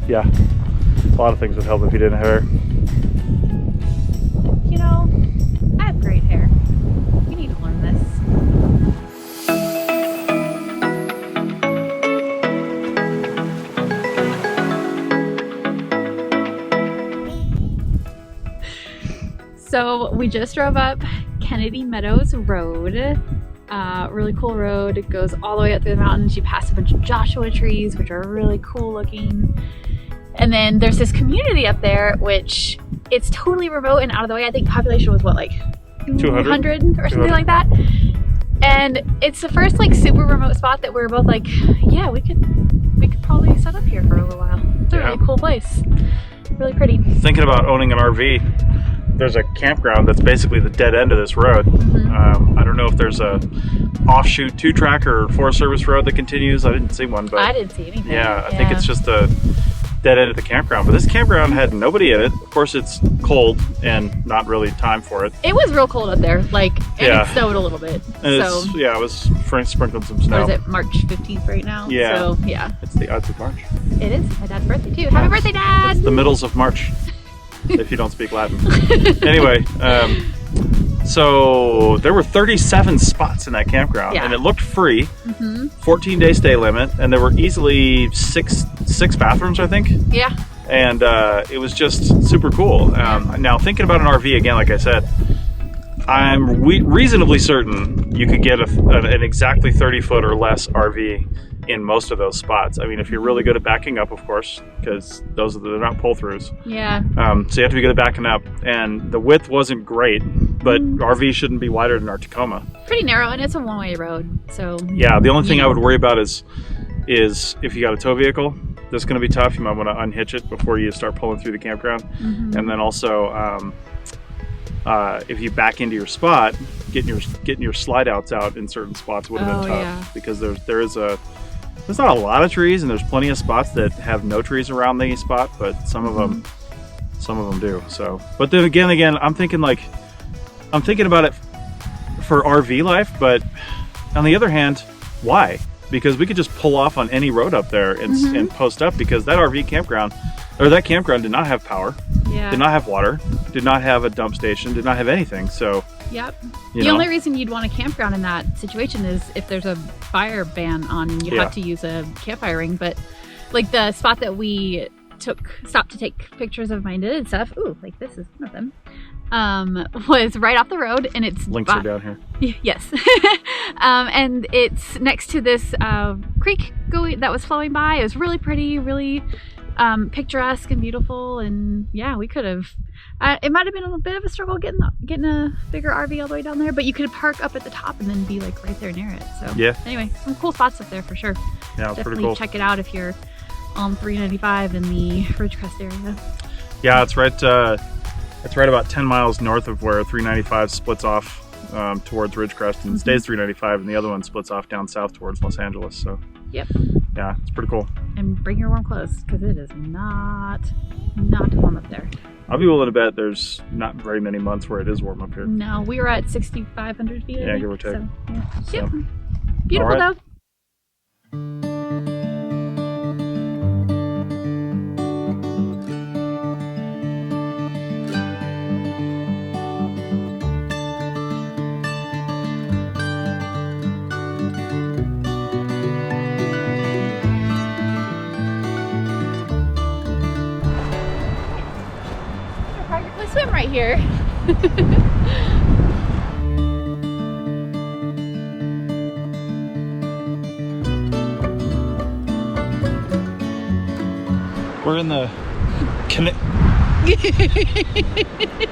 Yeah, a lot of things would help if you didn't have hair. You know, I have great hair. You need to learn this. So we just drove up Kennedy Meadows Road. Really cool road. It goes all the way up through the mountains. You pass a bunch of Joshua trees, which are really cool looking. And then there's this community up there, which it's totally remote and out of the way. I think population was what, like 200 or something like that. And it's the first like super remote spot that we're both like, yeah, we could probably set up here for a little while. It's a really cool place. Really pretty. Thinking about owning an RV, there's a campground that's basically the dead end of this road. I don't know if there's a offshoot 2-track or Forest Service road that continues. I didn't see one, but I didn't see anything. Yeah, I think it's just the dead end of the campground. But this campground had nobody in it. Of course, it's cold and not really time for it. It was real cold up there, like, and it snowed a little bit. So yeah, it was sprinkling some snow. What is it, March 15th right now? Yeah. So yeah, it's the odds of March. It is my dad's birthday too. Happy birthday, Dad! It's the middles of March, if you don't speak Latin. Anyway, so there were 37 spots in that campground, and it looked free. 14-day stay limit, and there were easily six bathrooms, I think. Yeah. And it was just super cool. Now, thinking about an RV again, like I said, I'm reasonably certain you could get an exactly 30-foot or less RV in most of those spots. I mean, if you're really good at backing up, of course, because they're not pull-throughs. Yeah. So you have to be good at backing up, and the width wasn't great, but RV shouldn't be wider than our Tacoma. Pretty narrow, and it's a one-way road, so. Yeah, the only thing I would worry about is if you got a tow vehicle, that's going to be tough. You might want to unhitch it before you start pulling through the campground. And then also, if you back into your spot, getting your slide outs out in certain spots would have been tough, because there's not a lot of trees, and there's plenty of spots that have no trees around the spot, but some of them do. So, but then again, I'm thinking about it for RV life, but on the other hand, why? Because we could just pull off on any road up there and post up, because that RV campground, or that campground, did not have power, did not have water, did not have a dump station, did not have anything. So the only reason you'd want a campground in that situation is if there's a fire ban on and you have to use a campfire ring. But like the spot that we stopped to take pictures of my knitted stuff, like this is one of them, was right off the road, and it's links are down here. Yes. And it's next to this creek that was flowing by. It was really pretty, really picturesque and beautiful, and yeah, we could have it might have been a bit of a struggle getting a bigger RV all the way down there, but you could park up at the top and then be like right there near it. So anyway, some cool spots up there for sure. Yeah, it's pretty definitely cool. Check it out if you're on 395 in the Ridgecrest area. Yeah, it's right about 10 miles north of where 395 splits off towards Ridgecrest and stays 395, and the other one splits off down south towards Los Angeles. So yeah, it's pretty cool. And bring your warm clothes, because it is not warm up there. I'll be willing to bet there's not very many months where it is warm up here. No, we were at 6,500 feet. Yeah, give or take. So, yeah. Beautiful though. Practically swim right here. We're in the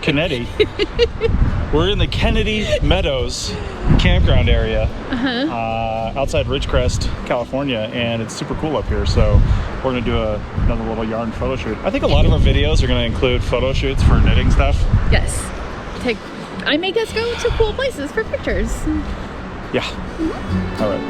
Kennedy. We're in the Kennedy Meadows campground area outside Ridgecrest, California, and it's super cool up here. So we're gonna do another little yarn photo shoot. I think a lot of our videos are gonna include photo shoots for knitting stuff. Yes. I make us go to cool places for pictures. Yeah. All right.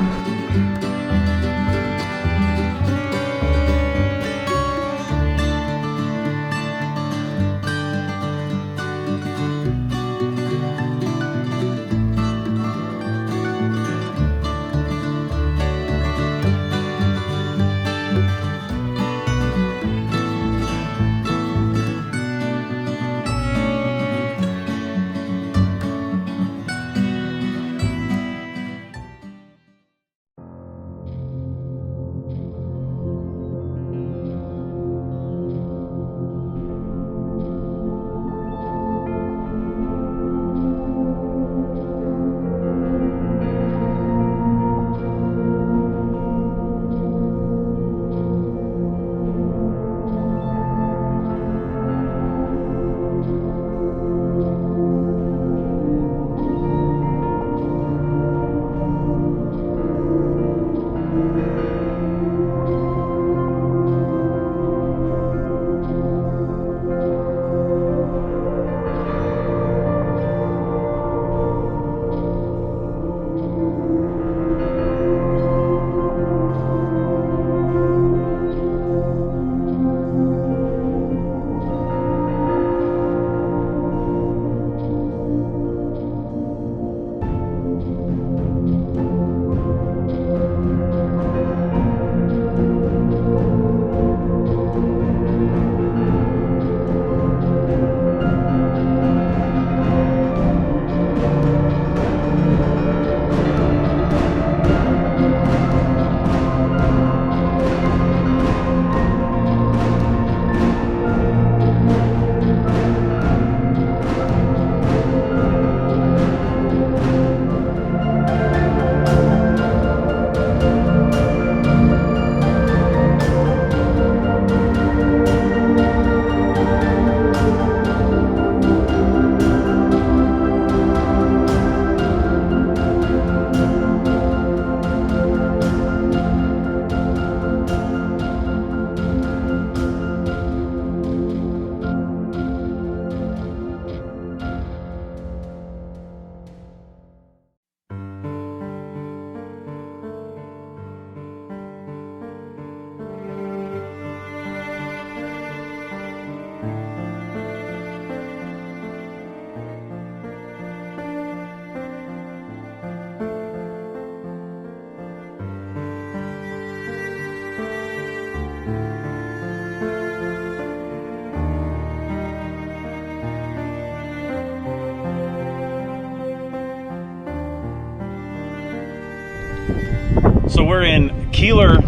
So we're in Keeler,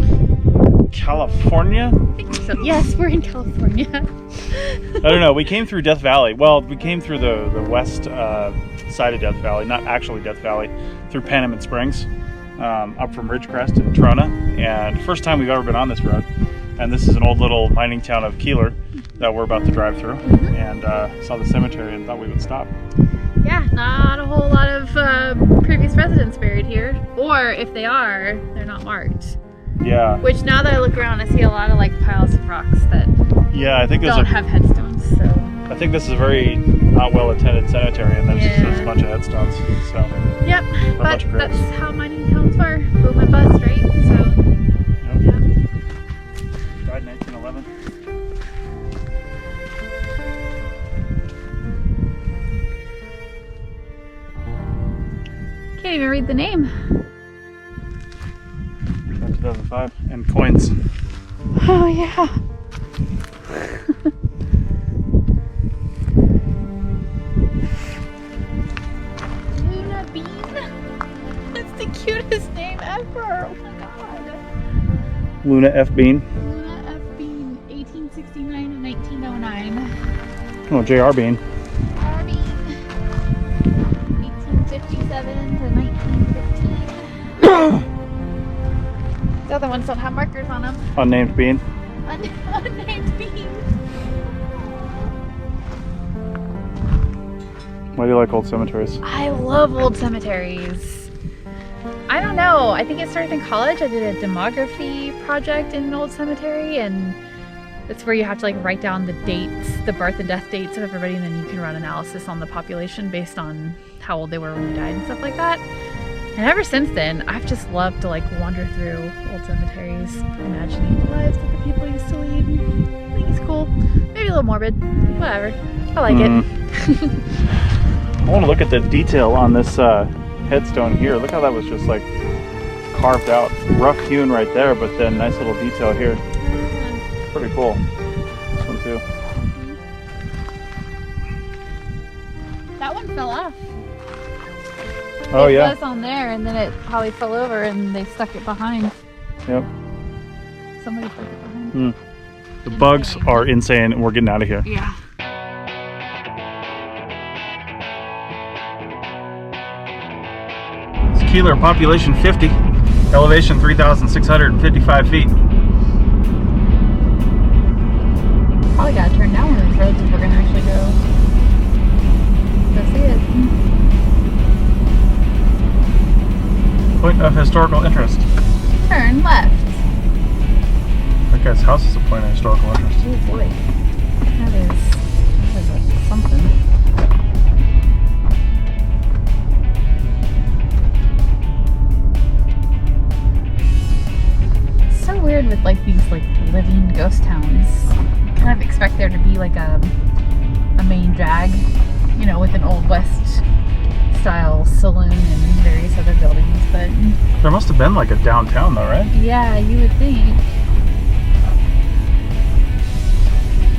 California? I think so. Yes, we're in California. I don't know. We came through Death Valley. Well, we came through the west side of Death Valley, not actually Death Valley, through Panamint Springs, up from Ridgecrest and Trona. And first time we've ever been on this road. And this is an old little mining town of Keeler that we're about to drive through. And saw the cemetery and thought we would stop. Yeah, not a whole lot of previous residents buried here. Or if they are, they're not marked. Yeah. Which now that I look around, I see a lot of like piles of rocks that I think don't have headstones. So I think this is a very not well attended cemetery, and there's a bunch of headstones. So yep, but that's how mining towns were. Boom and bust, right? So yeah. Died in 1911. Can't even read the name. 2005 and coins. Oh yeah. Luna Bean. That's the cutest name ever. Oh my god. Luna F. Bean. Luna F. Bean, 1869 to 1909. Oh, J.R. Bean. R. Bean, 1857 to 1915. The other ones don't have markers on them. Unnamed Bean. Unnamed Bean. Why do you like old cemeteries? I love old cemeteries. I don't know. I think it started in college. I did a demography project in an old cemetery, and that's where you have to like write down the dates, the birth and death dates of everybody, and then you can run analysis on the population based on how old they were when they died and stuff like that. And ever since then, I've just loved to like wander through old cemeteries, imagining the lives that the people used to lead. I think it's cool. Maybe a little morbid. Whatever. I like it. I want to look at the detail on this headstone here. Look how that was just like carved out. Rough hewn right there, but then nice little detail here. Pretty cool. This one too. That one fell off. Oh yeah. It was on there, and then it probably fell over, and they stuck it behind. Yep. Somebody stuck it behind. The bugs are insane, and we're getting out of here. Yeah. It's Keeler, population 50, elevation 3,655 feet. Probably gotta turn down one of these roads if we're gonna actually go see it. Point of historical interest. Turn left. That guy's house is a point of historical interest. Oh boy. That is something. It's so weird with like these like living ghost towns. Kind of expect there to be like a main drag, you know, with an old west style saloon and various other buildings, but There must have been like a downtown though, right? yeah, you would think.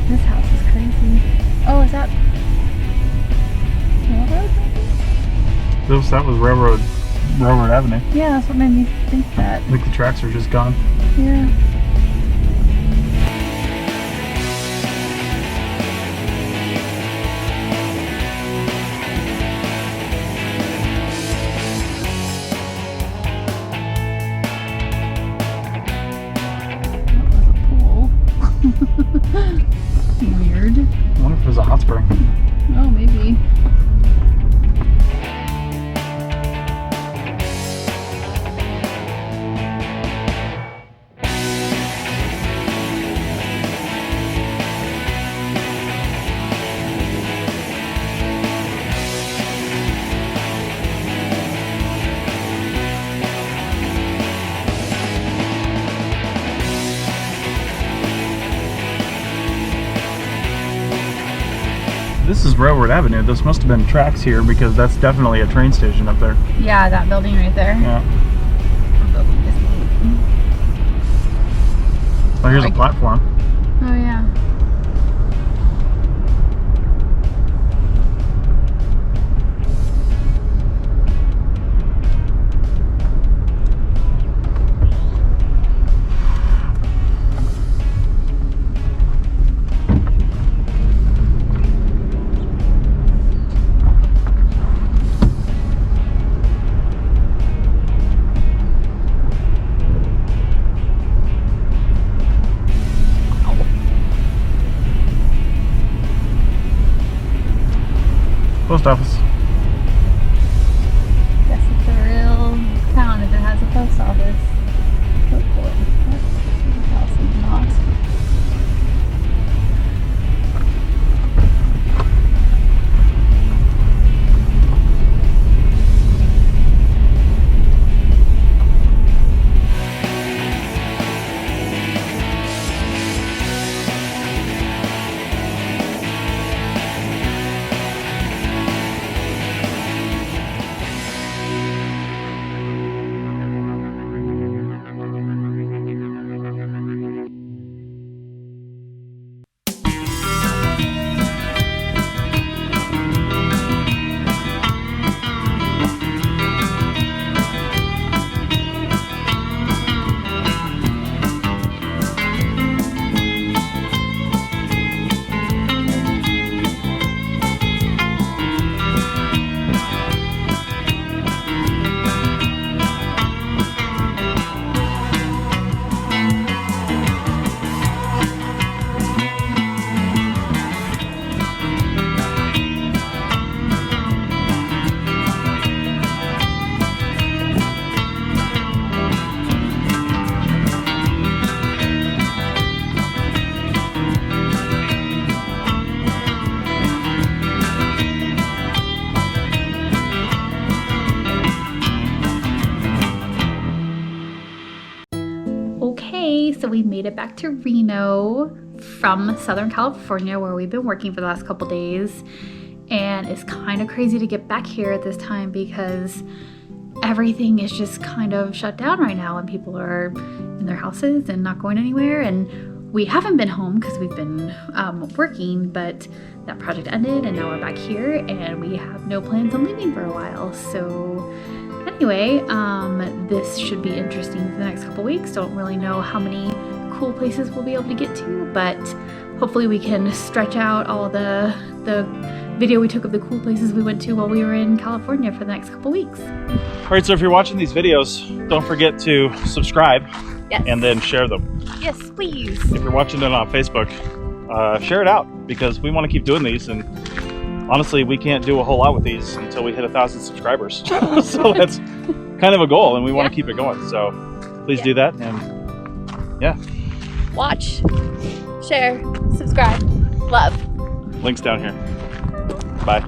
This house is crazy. Oh, is that railroad? That was Railroad Avenue. Yeah, that's what made me think that. I think the tracks are just gone. Yeah. Weird. I wonder if there's a hot spring. Oh, maybe. This is Railroad Avenue. This must have been tracks here because that's definitely a train station up there. Yeah, that building right there. Yeah. That building is neat. Oh, here's a platform. Oh, yeah. Post office. Guess it's a real town if it has a post office. Hopefully. What else is not? So we made it back to Reno from Southern California, where we've been working for the last couple days, and it's kind of crazy to get back here at this time because everything is just kind of shut down right now and people are in their houses and not going anywhere. And we haven't been home because we've been working, but that project ended and now we're back here and we have no plans on leaving for a while. So anyway, this should be interesting for the next couple weeks. Don't really know how many cool places we'll be able to get to, but hopefully we can stretch out all the video we took of the cool places we went to while we were in California for the next couple weeks. All right, so if you're watching these videos, don't forget to subscribe. Yes. And then share them. Yes, please. If you're watching it on Facebook, share it out because we want to keep doing these, and honestly, we can't do a whole lot with these until we hit 1,000 subscribers. So that's kind of a goal, and we want to keep it going. So please do that, and yeah. Watch, share, subscribe, love. Links down here. Bye.